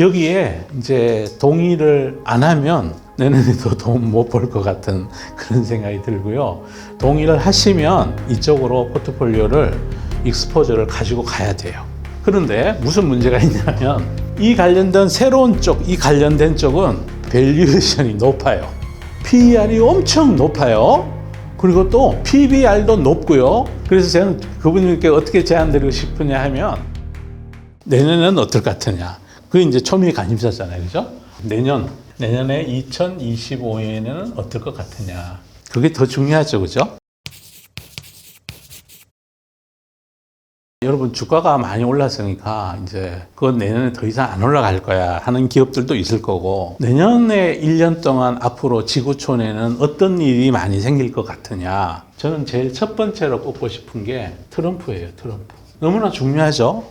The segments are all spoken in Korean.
여기에 이제 동의를 안 하면 내년에도 돈 못 벌 것 같은 그런 생각이 들고요. 동의를 하시면 이쪽으로 포트폴리오를 익스포저를 가지고 가야 돼요. 그런데 무슨 문제가 있냐면 이 관련된 새로운 쪽, 이 관련된 쪽은 밸류에이션이 높아요. PER이 엄청 높아요. 그리고 또 PBR도 높고요. 그래서 저는 그분께 어떻게 제안드리고 싶으냐 하면 내년에는 어떨 것 같으냐. 그게 이제 초미의 관심사잖아요. 그죠? 내년에 2025년에는 어떨 것 같으냐. 그게 더 중요하죠. 그죠? 여러분 주가가 많이 올랐으니까 이제 그건 내년에 더 이상 안 올라갈 거야 하는 기업들도 있을 거고, 내년에 1년 동안 앞으로 지구촌에는 어떤 일이 많이 생길 것 같으냐. 저는 제일 첫 번째로 꼽고 싶은 게 트럼프예요. 트럼프. 너무나 중요하죠.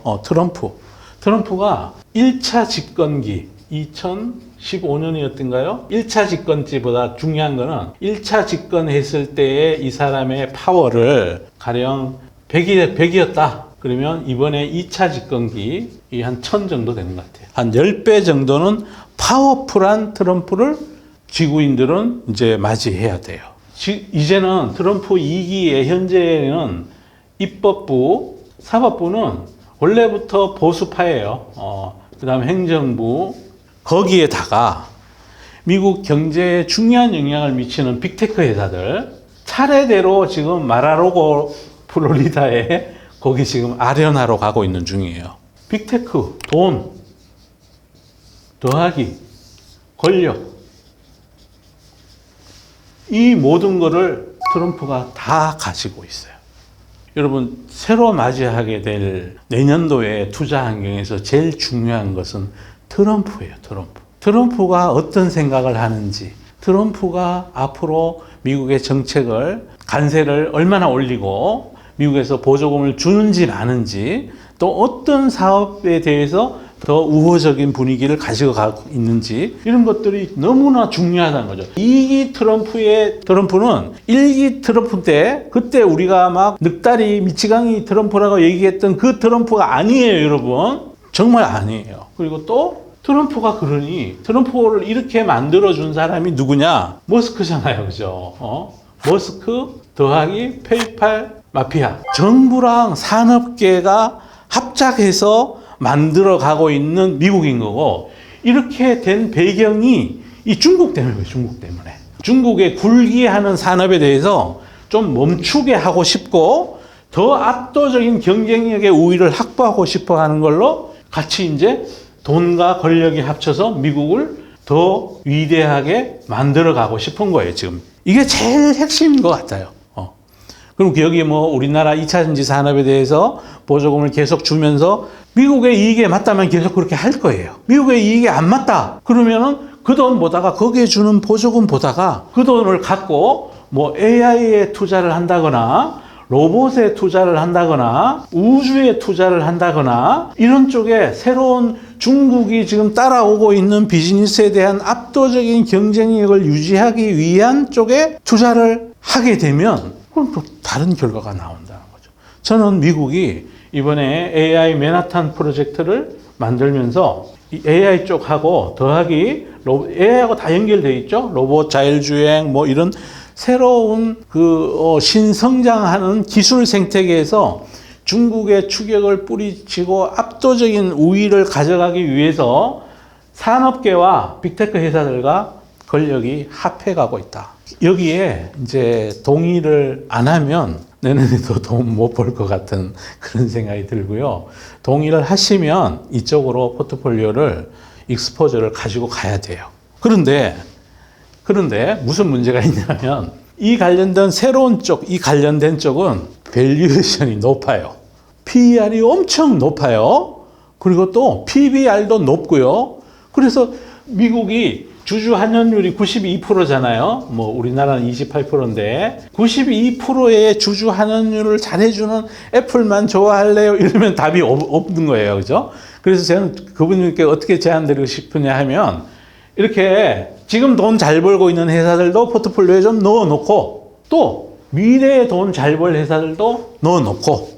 트럼프가 1차 집권기 2015년이었던가요? 1차 집권지보다 중요한 거는 1차 집권했을 때의 이 사람의 파워를 가령 100이었다. 그러면 이번에 2차 집권기 한 1000 정도 되는 것 같아요. 한 10배 정도는 파워풀한 트럼프를 지구인들은 이제 맞이해야 돼요. 이제는 트럼프 2기에 현재는 입법부, 사법부는 원래부터 보수파예요. 그 다음에 행정부, 거기에다가 미국 경제에 중요한 영향을 미치는 빅테크 회사들, 차례대로 지금 마라로고 플로리다에 거기 지금 아련하러 가고 있는 중이에요. 빅테크, 돈, 더하기, 권력. 이 모든 거를 트럼프가 다 가지고 있어요. 여러분, 새로 맞이하게 될 내년도의 투자 환경에서 제일 중요한 것은 트럼프예요. 트럼프가 어떤 생각을 하는지, 트럼프가 앞으로 미국의 정책을, 관세를 얼마나 올리고 미국에서 보조금을 주는지 마는지, 또 어떤 사업에 대해서 더 우호적인 분위기를 가지고 가고 있는지, 이런 것들이 너무나 중요하다는 거죠. 2기 트럼프는 1기 트럼프 때, 그때 우리가 막 늑다리 미치광이 트럼프라고 얘기했던 그 트럼프가 아니에요, 여러분. 정말 아니에요. 그리고 또 트럼프가 그러니 트럼프를 이렇게 만들어준 사람이 누구냐? 머스크잖아요. 그죠? 머스크 더하기 페이팔 마피아. 정부랑 산업계가 합작해서 만들어 가고 있는 미국인 거고, 이렇게 된 배경이 이 중국 때문에. 중국의 굴기하는 산업에 대해서 좀 멈추게 하고 싶고, 더 압도적인 경쟁력의 우위를 확보하고 싶어 하는 걸로 같이 이제 돈과 권력이 합쳐서 미국을 더 위대하게 만들어 가고 싶은 거예요, 지금. 이게 제일 핵심인 것 같아요. 그럼 여기 뭐 우리나라 2차 전지 산업에 대해서 보조금을 계속 주면서 미국의 이익에 맞다면 계속 그렇게 할 거예요. 미국의 이익에 안 맞다. 그러면은 그 돈 보다가, 거기에 주는 보조금 보다가 그 돈을 갖고 뭐 AI에 투자를 한다거나, 로봇에 투자를 한다거나, 우주에 투자를 한다거나, 이런 쪽에 새로운 중국이 지금 따라오고 있는 비즈니스에 대한 압도적인 경쟁력을 유지하기 위한 쪽에 투자를 하게 되면 그럼 또 다른 결과가 나온다는 거죠. 저는 미국이 이번에 AI 맨하탄 프로젝트를 만들면서 이 AI 쪽하고 더하기 AI하고 다 연결되어 있죠. 로봇 자율주행 뭐 이런 새로운 신성장하는 기술 생태계에서 중국의 추격을 뿌리치고 압도적인 우위를 가져가기 위해서 산업계와 빅테크 회사들과 권력이 합해가고 있다. 여기에 이제 동의를 안 하면 내년에도 돈 못 벌 것 같은 그런 생각이 들고요. 동의를 하시면 이쪽으로 포트폴리오를, 익스포저를 가지고 가야 돼요. 그런데 무슨 문제가 있냐면 이 관련된 새로운 쪽, 이 관련된 쪽은 밸류에이션이 높아요. PER이 엄청 높아요. 그리고 또 PBR도 높고요. 그래서 미국이 주주 환원율이 92%잖아요. 뭐 우리나라는 28%인데 92%의 주주 환원율을 잘해주는 애플만 좋아할래요? 이러면 답이 없는 거예요. 그죠? 그래서 저는 그분께 어떻게 제안드리고 싶으냐 하면, 이렇게 지금 돈 잘 벌고 있는 회사들도 포트폴리오에 좀 넣어놓고, 또 미래에 돈 잘 벌 회사들도 넣어놓고,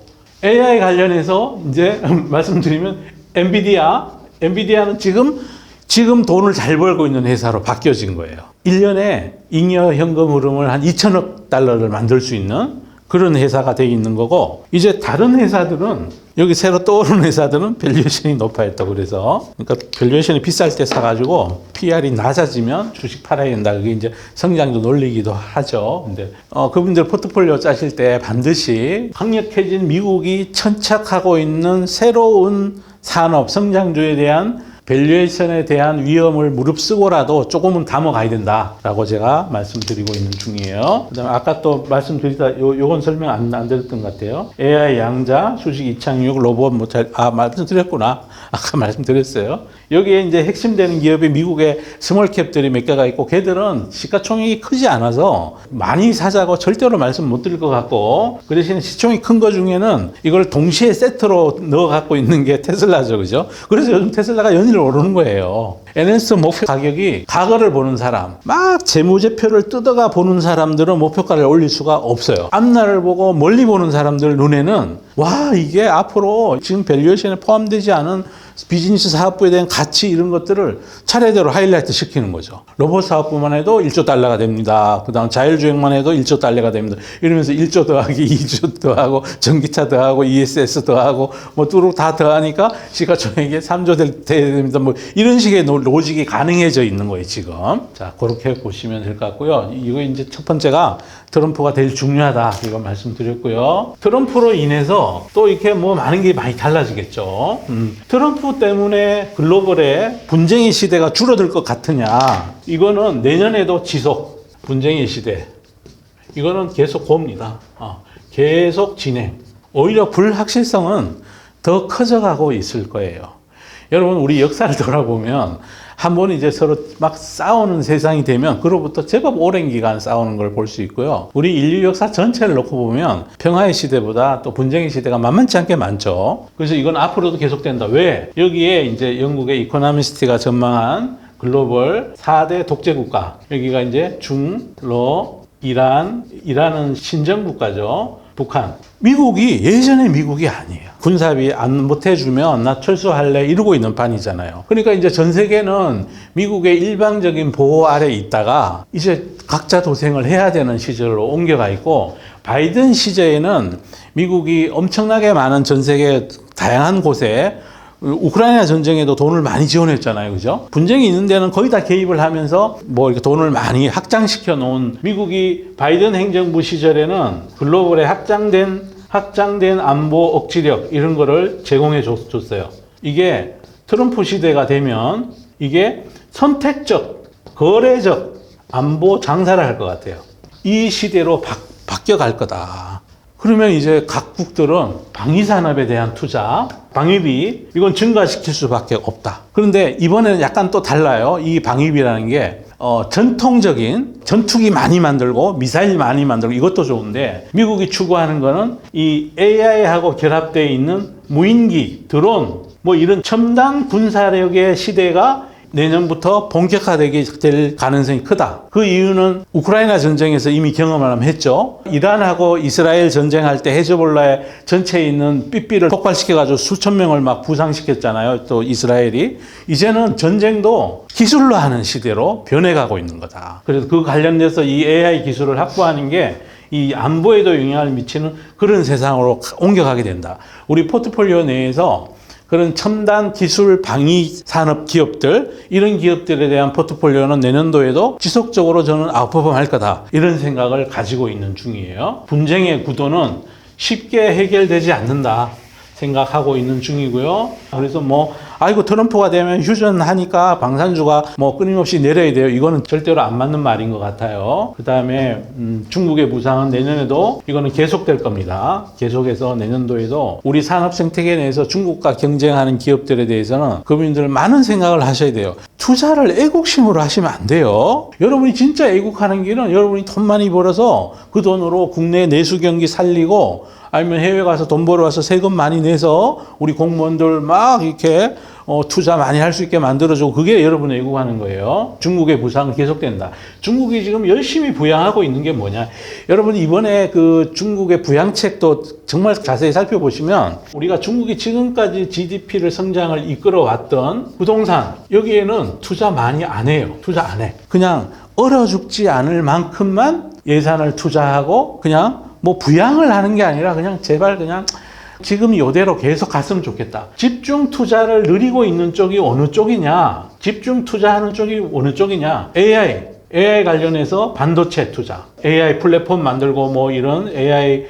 AI 관련해서 이제 말씀드리면 엔비디아, 엔비디아는 지금 돈을 잘 벌고 있는 회사로 바뀌어진 거예요. 1년에 잉여 현금 흐름을 한 2천억 달러를 만들 수 있는 그런 회사가 되어 있는 거고, 이제 다른 회사들은, 여기 새로 떠오르는 회사들은 밸류에이션이 높아야 했다고 그래서, 그러니까 밸류에이션이 비쌀 때 사가지고 PR이 낮아지면 주식 팔아야 된다. 그게 이제 성장도 놀리기도 하죠. 근데 그분들 포트폴리오 짜실 때 반드시 강력해진 미국이 천착하고 있는 새로운 산업 성장주에 대한 밸류에이션에 대한 위험을 무릅쓰고라도 조금은 담아가야 된다라고 제가 말씀드리고 있는 중이에요. 그다음에 아까 또 말씀드리다 요건 설명 안 드렸던 것 같아요. AI 양자, 수직 이착륙, 로봇 모텔, 말씀드렸구나. 아까 말씀드렸어요. 여기에 이제 핵심되는 기업이 미국의 스몰캡들이 몇 개가 있고, 걔들은 시가총액이 크지 않아서 많이 사자고 절대로 말씀 못 드릴 것 같고, 그 대신에 시총이 큰 거 중에는 이걸 동시에 세트로 넣어 갖고 있는 게 테슬라죠. 그죠? 그래서 요즘 테슬라가 연일 오르는 거예요. NS 목표 가격이 과거를 보는 사람, 막 재무제표를 뜯어가 보는 사람들은 목표가를 올릴 수가 없어요. 앞날을 보고 멀리 보는 사람들 눈에는 와, 이게 앞으로 지금 밸류에이션에 포함되지 않은 비즈니스 사업부에 대한 가치 이런 것들을 차례대로 하이라이트 시키는 거죠. 로봇 사업부만 해도 1조 달러가 됩니다. 그 다음 자율주행만 해도 1조 달러가 됩니다. 이러면서 1조 더하기 2조 더하고 전기차 더하고 ESS 더하고 뭐 뚜룩 다 더하니까 시가총액이 3조 됩니다. 뭐 이런 식의 로직이 가능해져 있는 거예요, 지금. 자, 그렇게 보시면 될 것 같고요. 이거 이제 첫 번째가 트럼프가 제일 중요하다. 이거 말씀드렸고요. 트럼프로 인해서 또 이렇게 뭐 많은 게 많이 달라지겠죠. 트럼프 때문에 글로벌의 분쟁의 시대가 줄어들 것 같으냐? 이거는 내년에도 지속. 분쟁의 시대. 이거는 계속 봅니다. 계속 진행. 오히려 불확실성은 더 커져가고 있을 거예요. 여러분, 우리 역사를 돌아보면 한 번 이제 서로 막 싸우는 세상이 되면 그로부터 제법 오랜 기간 싸우는 걸 볼 수 있고요. 우리 인류 역사 전체를 놓고 보면 평화의 시대보다 또 분쟁의 시대가 만만치 않게 많죠. 그래서 이건 앞으로도 계속된다. 왜? 여기에 이제 영국의 이코노미스트가 전망한 글로벌 4대 독재국가. 여기가 이제 중, 러, 이란은 신정국가죠. 북한. 미국이 예전의 미국이 아니에요. 군사비 안 못해주면 나 철수할래 이러고 있는 판이잖아요. 그러니까 이제 전 세계는 미국의 일방적인 보호 아래 있다가 이제 각자 도생을 해야 되는 시절로 옮겨가 있고, 바이든 시절에는 미국이 엄청나게 많은 전 세계 다양한 곳에 우크라이나 전쟁에도 돈을 많이 지원했잖아요. 그죠? 분쟁이 있는 데는 거의 다 개입을 하면서 뭐 이렇게 돈을 많이 확장시켜 놓은, 미국이 바이든 행정부 시절에는 글로벌에 확장된 안보 억지력 이런 거를 제공해 줬어요. 이게 트럼프 시대가 되면 이게 선택적, 거래적 안보 장사를 할 것 같아요. 이 시대로 바뀌어 갈 거다. 그러면 이제 각국들은 방위산업에 대한 투자, 방위비, 이건 증가시킬 수밖에 없다. 그런데 이번에는 약간 또 달라요. 이 방위비라는 게 전통적인 전투기 많이 만들고 미사일 많이 만들고 이것도 좋은데, 미국이 추구하는 거는 이 AI하고 결합되어 있는 무인기, 드론, 뭐 이런 첨단 군사력의 시대가 내년부터 본격화되게 될 가능성이 크다. 그 이유는 우크라이나 전쟁에서 이미 경험을 했죠. 이란하고 이스라엘 전쟁할 때 헤즈볼라의 전체에 있는 삐삐를 폭발시켜가지고 수천 명을 막 부상시켰잖아요. 또 이스라엘이. 이제는 전쟁도 기술로 하는 시대로 변해가고 있는 거다. 그래서 그 관련돼서 이 AI 기술을 확보하는 게 이 안보에도 영향을 미치는 그런 세상으로 옮겨가게 된다. 우리 포트폴리오 내에서 그런 첨단 기술 방위 산업 기업들, 이런 기업들에 대한 포트폴리오는 내년도에도 지속적으로 저는 아웃퍼폼할 거다. 이런 생각을 가지고 있는 중이에요. 분쟁의 구도는 쉽게 해결되지 않는다 생각하고 있는 중이고요. 그래서 뭐 아이고 트럼프가 되면 휴전하니까 방산주가 뭐 끊임없이 내려야 돼요. 이거는 절대로 안 맞는 말인 것 같아요. 그 다음에 중국의 부상은 내년에도 이거는 계속될 겁니다. 계속해서 내년도에도 우리 산업 생태계 내에서 중국과 경쟁하는 기업들에 대해서는 국민들 많은 생각을 하셔야 돼요. 투자를 애국심으로 하시면 안 돼요. 여러분이 진짜 애국하는 길은 여러분이 돈 많이 벌어서 그 돈으로 국내 내수 경기 살리고, 아니면 해외 가서 돈 벌어와서 세금 많이 내서 우리 공무원들 막 이렇게 투자 많이 할 수 있게 만들어주고 그게 여러분의 애국하는 거예요. 중국의 부상은 계속된다. 중국이 지금 열심히 부양하고 있는 게 뭐냐. 여러분 이번에 그 중국의 부양책도 정말 자세히 살펴보시면 우리가 중국이 지금까지 GDP를 성장을 이끌어왔던 부동산 여기에는 투자 많이 안 해요. 투자 안 해. 그냥 얼어 죽지 않을 만큼만 예산을 투자하고 그냥 뭐 부양을 하는 게 아니라 그냥 제발 그냥 지금 이대로 계속 갔으면 좋겠다. 집중 투자를 늘리고 있는 쪽이 어느 쪽이냐? 집중 투자하는 쪽이 어느 쪽이냐? AI 관련해서 반도체 투자, AI 플랫폼 만들고 뭐 이런 AI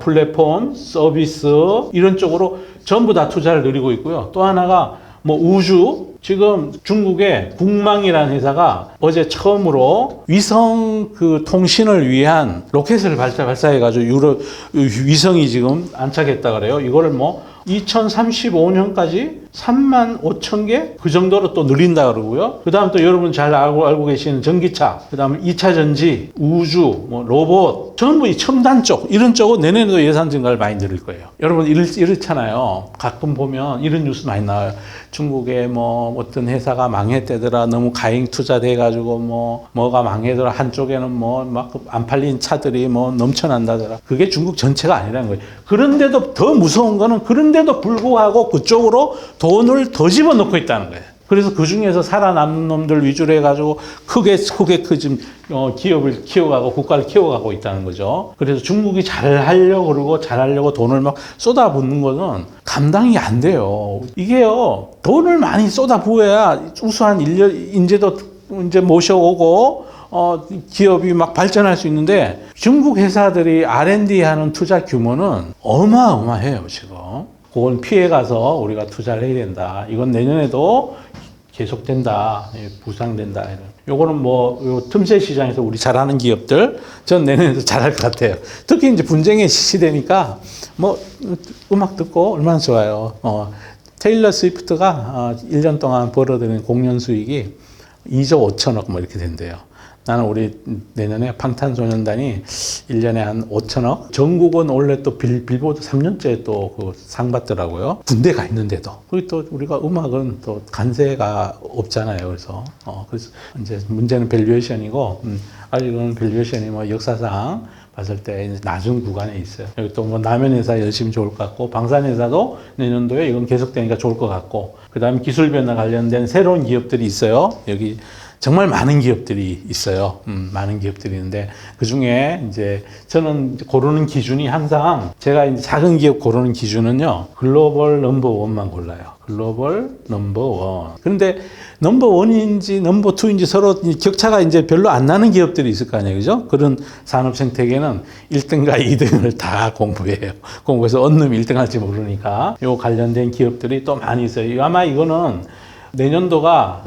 플랫폼, 서비스 이런 쪽으로 전부 다 투자를 늘리고 있고요. 또 하나가 뭐 우주, 지금 중국의 국망이라는 회사가 어제 처음으로 위성 그 통신을 위한 로켓을 발사해가지고 유럽 위성이 지금 안착했다 그래요. 이거를 뭐 2035년까지 3만 5천 개? 그 정도로 또 늘린다 그러고요. 그 다음 또 여러분 잘 알고 계시는 전기차, 그 다음에 2차 전지, 우주, 뭐 로봇, 전부 이 첨단 쪽, 이런 쪽은 내년에도 예산 증가를 많이 늘릴 거예요. 여러분 이렇잖아요. 가끔 보면 이런 뉴스 많이 나와요. 중국에 뭐 어떤 회사가 망했대더라. 너무 가행 투자돼가지고 뭐가 망해더라. 한쪽에는 뭐 막 안 팔린 차들이 뭐 넘쳐난다더라. 그게 중국 전체가 아니라는 거예요. 그런데도 더 무서운 거는 그런데도 불구하고 그쪽으로 돈을 더 집어넣고 있다는 거예요. 그래서 그 중에서 살아남는 놈들 위주로 해가지고 크게 지금 기업을 키워가고 국가를 키워가고 있다는 거죠. 그래서 중국이 잘하려고 그러고 잘하려고 돈을 막 쏟아붓는 거는 감당이 안 돼요. 이게요, 돈을 많이 쏟아부어야 우수한 인재도 이제 모셔오고 기업이 막 발전할 수 있는데 중국 회사들이 R&D 하는 투자 규모는 어마어마해요, 지금. 그건 피해가서 우리가 투자를 해야 된다. 이건 내년에도 계속된다. 부상된다. 요거는 요 틈새 시장에서 우리 잘하는 기업들, 전 내년에도 잘할 것 같아요. 특히 이제 분쟁의 시대니까, 음악 듣고 얼마나 좋아요. 테일러 스위프트가 1년 동안 벌어들인 공연 수익이 2조 5천억 이렇게 된대요. 나는 우리 내년에 방탄소년단이 1년에 한 5천억? 전국은 원래 또 빌보드 3년째 또 그 상 받더라고요. 군대 가 있는데도. 그리고 또 우리가 음악은 또 간세가 없잖아요. 그래서 이제 문제는 밸류에이션이고, 아직은 밸류에이션이 뭐 역사상 봤을 때 낮은 구간에 있어요. 여기 또 뭐 남현회사 열심히 좋을 것 같고, 방산회사도 내년도에 이건 계속되니까 좋을 것 같고, 그 다음에 기술 변화 관련된 새로운 기업들이 있어요. 여기 정말 많은 기업들이 있어요. 많은 기업들이 있는데, 그 중에 이제 저는 고르는 기준이 항상 제가 이제 작은 기업 고르는 기준은요, 글로벌 넘버원만 골라요. 글로벌 넘버원. 그런데 넘버원인지 넘버투인지 서로 격차가 이제 별로 안 나는 기업들이 있을 거 아니에요. 그죠? 그런 산업 생태계는 1등과 2등을 다 공부해요. 공부해서 어느 놈이 1등 할지 모르니까 요 관련된 기업들이 또 많이 있어요. 아마 이건 내년도가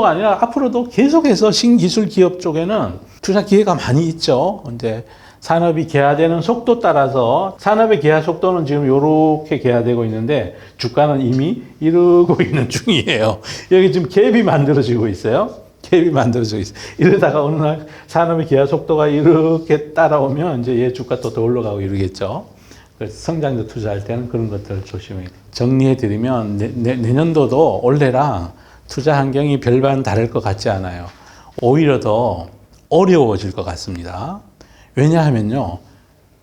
아니라 앞으로도 계속해서 신기술 기업 쪽에는 투자 기회가 많이 있죠. 이제 산업이 개화되는 속도 따라서 산업의 개화 속도는 지금 요렇게 개화되고 있는데 주가는 이미 이러고 있는 중이에요. 여기 지금 갭이 만들어지고 있어요. 갭이 만들어지고 있어요. 이러다가 어느 날 산업의 개화 속도가 이렇게 따라오면 이제 얘 주가 또 더 올라가고 이러겠죠. 그래서 성장주 투자할 때는 그런 것들을 조심해야 돼요. 정리해드리면 내년도도 올해랑 투자 환경이 별반 다를 것 같지 않아요. 오히려 더 어려워질 것 같습니다. 왜냐하면요,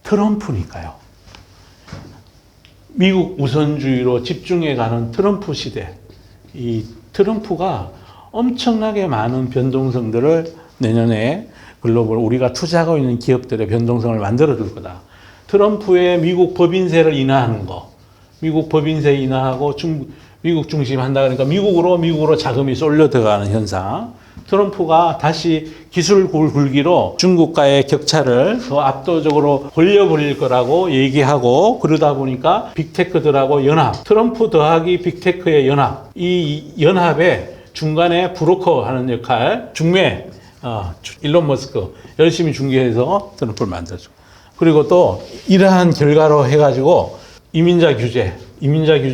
트럼프니까요. 미국 우선주의로 집중해가는 트럼프 시대. 이 트럼프가 엄청나게 많은 변동성들을 내년에 글로벌 우리가 투자하고 있는 기업들의 변동성을 만들어줄 거다. 트럼프의 미국 법인세를 인하하는 거, 미국 법인세 인하하고 미국 중심 한다 그러니까 미국으로 자금이 쏠려 들어가는 현상. 트럼프가 다시 기술 굴기로 중국과의 격차를 더 압도적으로 벌려버릴 거라고 얘기하고, 그러다 보니까 빅테크들하고 연합, 트럼프 더하기 빅테크의 연합, 이 연합의 중간에 브로커 하는 역할, 중매, 일론 머스크 열심히 중개해서 트럼프를 만들어주고, 그리고 또 이러한 결과로 해가지고 이민자 규제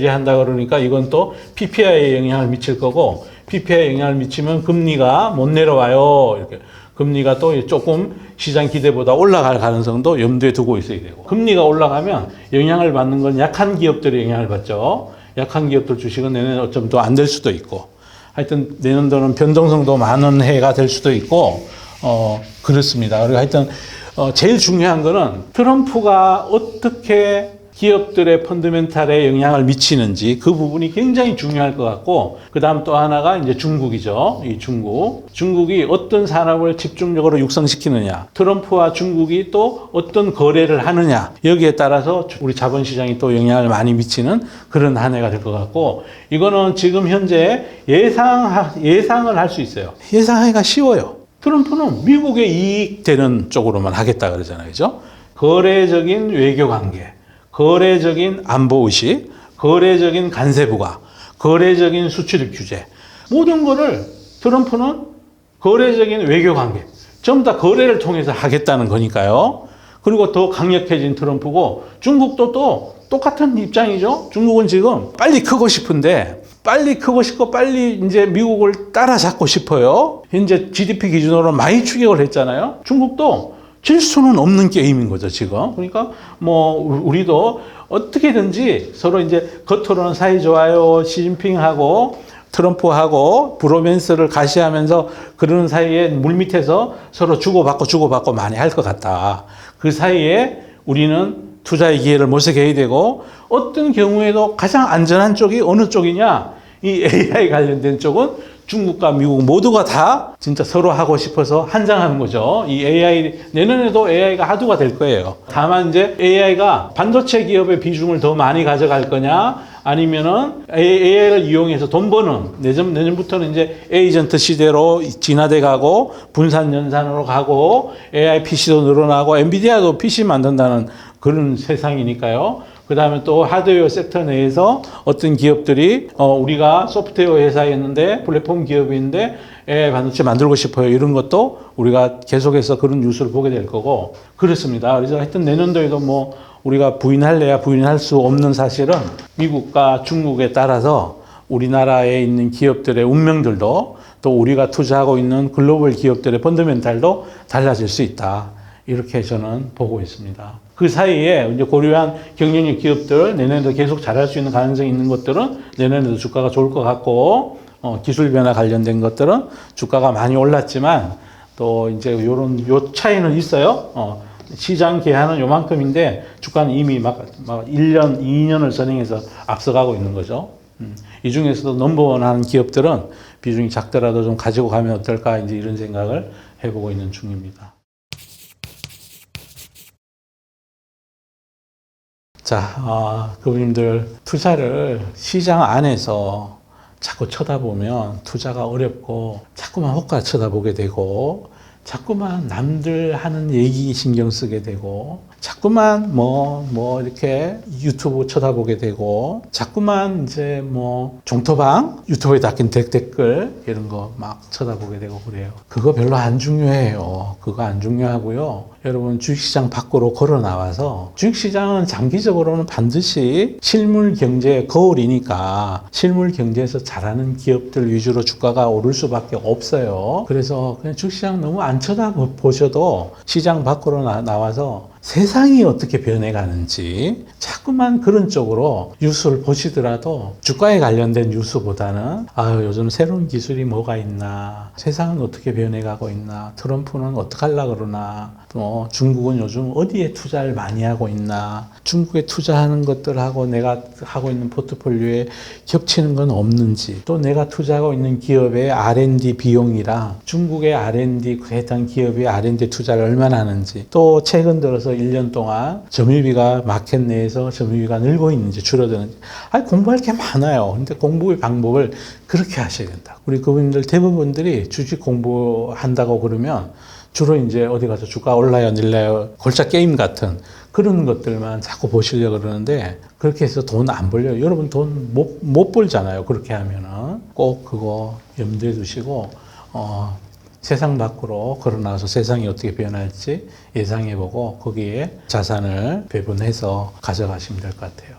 한다 그러니까 이건 또 PPI에 영향을 미칠 거고, PPI에 영향을 미치면 금리가 못 내려와요. 이렇게 금리가 또 조금 시장 기대보다 올라갈 가능성도 염두에 두고 있어야 되고, 금리가 올라가면 영향을 받는 건 약한 기업들이 영향을 받죠. 약한 기업들 주식은 내년에 어쩌면 또 안 될 수도 있고, 하여튼 내년도는 변동성도 많은 해가 될 수도 있고, 그렇습니다. 그리고 하여튼 제일 중요한 거는 트럼프가 어떻게 기업들의 펀더멘탈에 영향을 미치는지 그 부분이 굉장히 중요할 것 같고, 그 다음 또 하나가 이제 중국이죠. 이 중국이 어떤 산업을 집중적으로 육성시키느냐, 트럼프와 중국이 또 어떤 거래를 하느냐, 여기에 따라서 우리 자본시장이 또 영향을 많이 미치는 그런 한 해가 될 것 같고, 이거는 지금 현재 예상을 할 수 있어요. 예상하기가 쉬워요. 트럼프는 미국에 이익되는 쪽으로만 하겠다 그러잖아요. 그죠? 거래적인 외교 관계, 거래적인 안보의식, 거래적인 관세부과, 거래적인 수출입 규제, 모든 거를 트럼프는 거래적인 외교관계, 전부 다 거래를 통해서 하겠다는 거니까요. 그리고 더 강력해진 트럼프고, 중국도 또 똑같은 입장이죠. 중국은 지금 빨리 크고 싶은데, 빨리 크고 싶고 빨리 이제 미국을 따라잡고 싶어요. 현재 GDP 기준으로 많이 추격을 했잖아요. 중국도 질 수는 없는 게임인 거죠, 지금. 그러니까 뭐 우리도 어떻게든지 서로 이제 겉으로는 사이좋아요, 시진핑하고 트럼프하고 브로맨스를 가시하면서 그러는 사이에 물밑에서 서로 주고받고 많이 할 것 같다. 그 사이에 우리는 투자의 기회를 모색해야 되고, 어떤 경우에도 가장 안전한 쪽이 어느 쪽이냐, 이 AI 관련된 쪽은 중국과 미국 모두가 다 진짜 서로 하고 싶어서 한장하는 거죠. 이 AI, 내년에도 AI가 화두가 될 거예요. 다만 이제 AI가 반도체 기업의 비중을 더 많이 가져갈 거냐, 아니면은 AI를 이용해서 돈 버는, 내년부터는 이제 에이전트 시대로 진화돼 가고, 분산 연산으로 가고, AI PC도 늘어나고, 엔비디아도 PC 만든다는 그런 세상이니까요. 그 다음에 또 하드웨어 섹터 내에서 어떤 기업들이 우리가 소프트웨어 회사였는데 플랫폼 기업인데 반도체 만들고 싶어요. 이런 것도 우리가 계속해서 그런 뉴스를 보게 될 거고, 그렇습니다. 그래서 하여튼 내년도에도 뭐 우리가 부인할래야 부인할 수 없는 사실은 미국과 중국에 따라서 우리나라에 있는 기업들의 운명들도, 또 우리가 투자하고 있는 글로벌 기업들의 펀더멘탈도 달라질 수 있다. 이렇게 저는 보고 있습니다. 그 사이에 이제 고려한 경쟁력 기업들, 내년에도 계속 잘할 수 있는 가능성이 있는 것들은 내년에도 주가가 좋을 것 같고, 기술 변화 관련된 것들은 주가가 많이 올랐지만 또 이제 요 차이는 있어요. 시장 기한은 요만큼인데 주가는 이미 막 1년, 2년을 선행해서 앞서가고 있는 거죠. 이 중에서도 넘버원하는 기업들은 비중이 작더라도 좀 가지고 가면 어떨까, 이제 이런 생각을 해보고 있는 중입니다. 자, 그분들 투자를 시장 안에서 자꾸 쳐다보면 투자가 어렵고, 자꾸만 호가 쳐다보게 되고, 자꾸만 남들 하는 얘기 신경 쓰게 되고, 자꾸만 이렇게 유튜브 쳐다보게 되고, 자꾸만 이제 종토방 유튜브에 닦인 댓글 이런 거 막 쳐다보게 되고 그래요. 그거 별로 안 중요해요. 그거 안 중요하고요. 여러분, 주식시장 밖으로 걸어 나와서, 주식시장은 장기적으로는 반드시 실물 경제의 거울이니까 실물 경제에서 잘하는 기업들 위주로 주가가 오를 수밖에 없어요. 그래서 그냥 주식시장 너무 안 쳐다보셔도 시장 밖으로 나와서 세상이 어떻게 변해가는지 자꾸만 그런 쪽으로 뉴스를 보시더라도, 주가에 관련된 뉴스보다는 요즘 새로운 기술이 뭐가 있나, 세상은 어떻게 변해가고 있나, 트럼프는 어떻게 하려고 그러나, 또 중국은 요즘 어디에 투자를 많이 하고 있나, 중국에 투자하는 것들하고 내가 하고 있는 포트폴리오에 겹치는 건 없는지, 또 내가 투자하고 있는 기업의 R&D 비용이랑 중국의 R&D 해당 기업의 R&D 투자를 얼마나 하는지, 또 최근 들어서 1년 동안 점유비가 마켓 내에서 점유비가 늘고 있는지 줄어드는지, 공부할 게 많아요. 근데 공부의 방법을 그렇게 하셔야 된다. 우리 그분들 대부분들이 주식 공부한다고 그러면 주로 이제 어디 가서 주가 올라요, 내려요, 골짜 게임 같은 그런 것들만 자꾸 보시려고 그러는데, 그렇게 해서 돈 안 벌려요. 여러분 돈 못 벌잖아요. 그렇게 하면은 꼭 그거 염두에 두시고, 세상 밖으로 걸어나와서 세상이 어떻게 변할지 예상해보고 거기에 자산을 배분해서 가져가시면 될 것 같아요.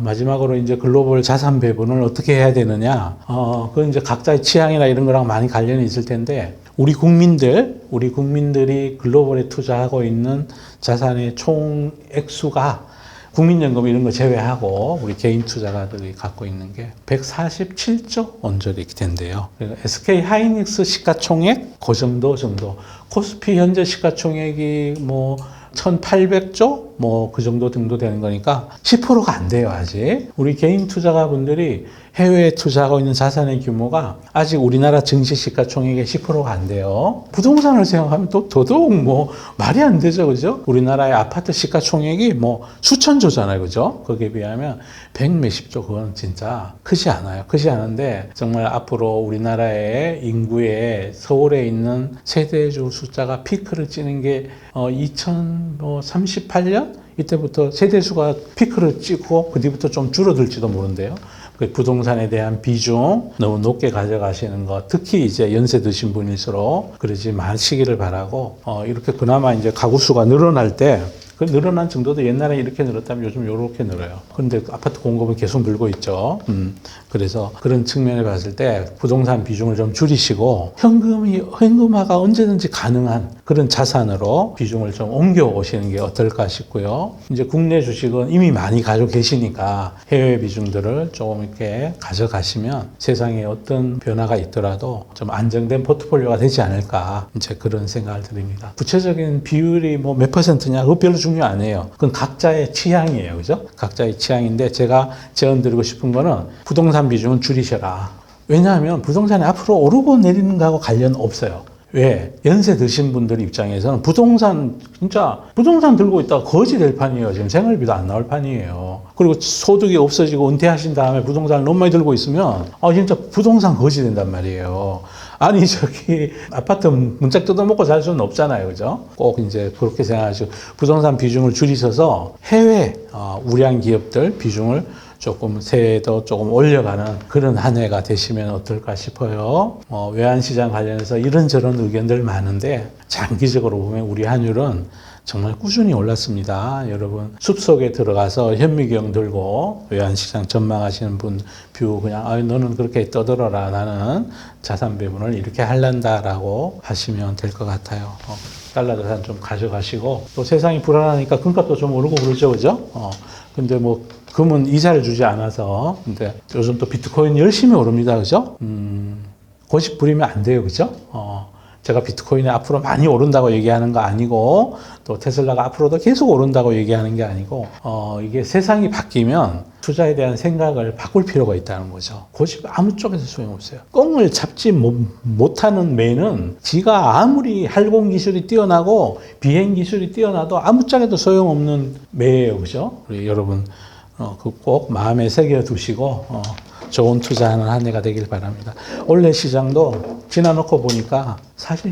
마지막으로 이제 글로벌 자산 배분을 어떻게 해야 되느냐. 그건 이제 각자의 취향이나 이런 거랑 많이 관련이 있을 텐데, 우리 국민들이 글로벌에 투자하고 있는 자산의 총 액수가 국민연금 이런 거 제외하고 우리 개인 투자가들이 갖고 있는 게 147조 원조 이렇게 된대요. 그리고 SK 하이닉스 시가총액 그 정도. 코스피 현재 시가총액이 뭐 1,800조 뭐 그 정도 되는 거니까 10%가 안 돼요, 아직. 우리 개인 투자가분들이 해외에 투자하고 있는 자산의 규모가 아직 우리나라 증시 시가총액의 10%가 안 돼요. 부동산을 생각하면 또 더더욱 뭐 말이 안 되죠, 그죠? 우리나라의 아파트 시가총액이 뭐 수천조잖아요, 그죠? 거기에 비하면 100몇십조 그건 진짜 크지 않아요. 크지 않은데 정말 앞으로 우리나라의 인구의 서울에 있는 세대주 숫자가 피크를 찍는 게 2038년 이때부터 세대수가 피크를 찍고 그 뒤부터 좀 줄어들지도 모른대요. 부동산에 대한 비중 너무 높게 가져가시는 것, 특히 이제 연세 드신 분일수록 그러지 마시기를 바라고, 이렇게 그나마 이제 가구 수가 늘어날 때, 그 늘어난 정도도 옛날에 이렇게 늘었다면 요즘 이렇게 늘어요. 그런데 아파트 공급은 계속 늘고 있죠. 그래서 그런 측면에 봤을 때 부동산 비중을 좀 줄이시고 현금화가 언제든지 가능한 그런 자산으로 비중을 좀 옮겨 오시는 게 어떨까 싶고요. 이제 국내 주식은 이미 많이 가지고 계시니까 해외 비중들을 조금 이렇게 가져가시면 세상에 어떤 변화가 있더라도 좀 안정된 포트폴리오가 되지 않을까, 이제 그런 생각을 드립니다. 구체적인 비율이 뭐 몇 %냐, 그거 별로 중요 안 해요. 그건 각자의 취향이에요. 그죠? 각자의 취향인데 제가 제언드리고 싶은 거는 부동산 비중은 줄이셔라. 왜냐하면 부동산이 앞으로 오르고 내리는 거하고 관련 없어요. 왜? 연세 드신 분들 입장에서는 부동산 들고 있다가 거지 될 판이에요. 지금 생활비도 안 나올 판이에요. 그리고 소득이 없어지고 은퇴하신 다음에 부동산을 너무 많이 들고 있으면 진짜 부동산 거지 된단 말이에요. 아니 아파트 문짝 뜯어먹고 살 수는 없잖아요, 그죠? 꼭 이제 그렇게 생각하시고 부동산 비중을 줄이셔서 해외 우량 기업들 비중을 조금 새해도 조금 올려가는 그런 한 해가 되시면 어떨까 싶어요. 외환시장 관련해서 이런저런 의견들 많은데 장기적으로 보면 우리 환율은 정말 꾸준히 올랐습니다. 여러분 숲속에 들어가서 현미경 들고 외환시장 전망하시는 분 뷰 그냥 너는 그렇게 떠들어라, 나는 자산 배분을 이렇게 할란다라고 하시면 될 것 같아요. 달러 자산 좀 가져가시고, 또 세상이 불안하니까 금값도 좀 오르고 그러죠, 그죠? 근데 뭐 금은 이자를 주지 않아서, 근데 요즘 또 비트코인 열심히 오릅니다, 그죠? 고집 부리면 안 돼요, 그죠? 제가 비트코인이 앞으로 많이 오른다고 얘기하는 거 아니고, 또 테슬라가 앞으로도 계속 오른다고 얘기하는 게 아니고, 이게 세상이 바뀌면 투자에 대한 생각을 바꿀 필요가 있다는 거죠. 고집 아무 쪽에서 소용없어요. 꽁을 잡지 못하는 매는 지가 아무리 할공 기술이 뛰어나고 비행 기술이 뛰어나도 아무 짝에도 소용없는 매예요, 그죠? 우리 여러분 꼭 마음에 새겨 두시고 좋은 투자하는 한 해가 되길 바랍니다. 올해 시장도 지나놓고 보니까 사실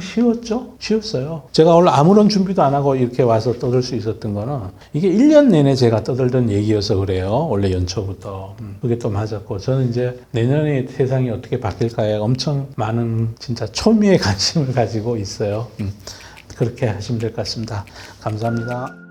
쉬웠어요. 제가 원래 아무런 준비도 안 하고 이렇게 와서 떠들 수 있었던 거는 이게 1년 내내 제가 떠들던 얘기여서 그래요. 원래 연초부터. 그게 또 맞았고, 저는 이제 내년에 세상이 어떻게 바뀔까에 엄청 많은 진짜 초미의 관심을 가지고 있어요. 그렇게 하시면 될 것 같습니다. 감사합니다.